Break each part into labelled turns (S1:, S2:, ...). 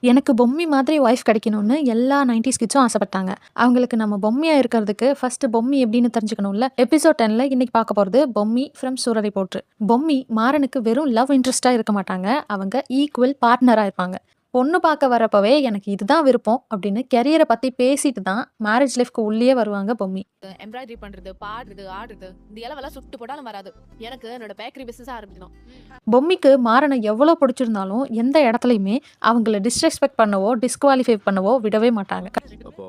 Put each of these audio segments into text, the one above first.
S1: எனக்கு பொம்மி மாதிரி ஒய்ஃப் கிடைக்கணும்னு எல்லா 90s கிட்ஸும் ஆசைப்பட்டாங்க. அவங்களுக்கு நம்ம பொம்மையா இருக்கிறதுக்கு ஃபர்ஸ்ட் பொம்மி எப்படின்னு தெரிஞ்சுக்கணும்ல. எபிசோட் 10ல இன்னைக்கு பார்க்க போறது பொம்மி ஃப்ரம் சூரரை போற்று. பொம்மி மாறனுக்கு வெறும் லவ் இன்ட்ரெஸ்டா இருக்க மாட்டாங்க. அவங்க ஈக்குவல் பார்ட்னரா இருப்பாங்க. பொண்ணு பார்க்க வரப்பவே எனக்கு இதுதான் விருப்பம் அப்படின்னு கெரியரை பத்தி பேசிட்டு தான் மேரேஜ் லைஃப்க்கு உள்ளே வருவாங்க பொம்மி.
S2: எம்ப்ராய்டரி பண்றது, பாடுறது, ஆடுறது, இந்த இளவெல்லாம் சுட்டு போட்டாலும் வராது. எனக்கு என்னோட பேக்கரி பிசினஸ் ஆரம்பிக்கணும்.
S1: பொம்மிக்கு மாறனை எவ்வளோ பிடிச்சிருந்தாலும் எந்த இடத்துலையுமே அவங்கள டிஸ்ரெஸ்பெக்ட் பண்ணவோ டிஸ்குவாலிஃபை பண்ணவோ விடவே மாட்டாங்க.
S3: அப்போ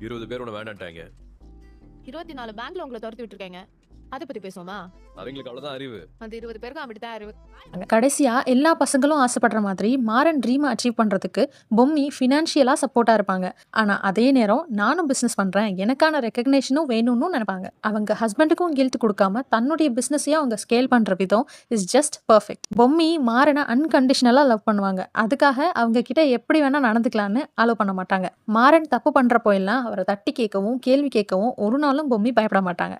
S3: 20 பேர் உன்னை வேண்டான்ட்டாங்க.
S2: 24 பேங்க்ல உங்களை துரத்தி விட்டுருக்கேங்க. அதை பத்தி பேசுவோமா?
S3: அவங்களுக்கு அவ்வளவுதான் அறிவு.
S2: அந்த 20 பேருக்கும் அப்படித்தான் அறிவு.
S1: கடைசியா எல்லா பசங்களும் ஆசைப்படுற மாதிரி மாறன் ட்ரீமை அச்சீவ் பண்றதுக்கு பொம்மி ஃபினான்ஷியலா சப்போர்ட்டா இருப்பாங்க. ஆனா அதே நேரம் நானும் பிசினஸ் பண்றேன், எனக்கான ரெக்கக்னேஷனும் வேணும்னு நினைப்பாங்க. அவங்க ஹஸ்பண்டுக்கும் கில்ட் கொடுக்காம தன்னுடைய பிசினஸையும் அவங்க ஸ்கேல் பண்ற விதம் இஸ் ஜஸ்ட் பர்ஃபெக்ட். பொம்மி மாறனை அன்கண்டிஷனலா லவ் பண்ணுவாங்க. அதுக்காக அவங்க கிட்ட எப்படி வேணா நடந்துக்கலான்னு அலோவ் பண்ண மாட்டாங்க. மாறன் தப்பு பண்றப்போ எல்லாம் அவரை தட்டி கேட்கவும் கேள்வி கேட்கவும் ஒரு நாளும் பொம்மி பயப்பட மாட்டாங்க.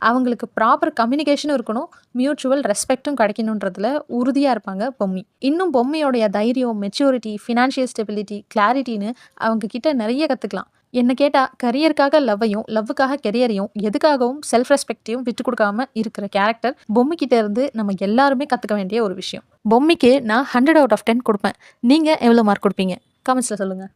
S1: அவங்களுக்கு ப்ராப்பர் கம்யூனிகேஷனும் இருக்கணும், மியூச்சுவல் ரெஸ்பெக்டும் கிடைக்கணுன்றதுல உறுதியாக இருப்பாங்க பொம்மி. இன்னும் பொம்மியோடைய தைரியம், மெச்சூரிட்டி, ஃபினான்ஷியல் ஸ்டெபிலிட்டி, கிளாரிட்டின்னு அவங்க கிட்ட நிறைய கற்றுக்கலாம். என்ன கேட்டால் கரியருக்காக லவ்வையும் லவ்வுக்காக கெரியரையும் எதுக்காகவும் செல்ஃப் ரெஸ்பெக்டையும் விட்டு கொடுக்காம இருக்கிற கேரக்டர் பொம்மிக்கிட்ட இருந்து நம்ம எல்லாருமே கற்றுக்க வேண்டிய ஒரு விஷயம். பொம்மிக்கு நான் 100 out of 10 கொடுப்பேன். நீங்கள் எவ்வளோ மார்க் கொடுப்பீங்க? கமெண்ட்ஸில் சொல்லுங்கள்.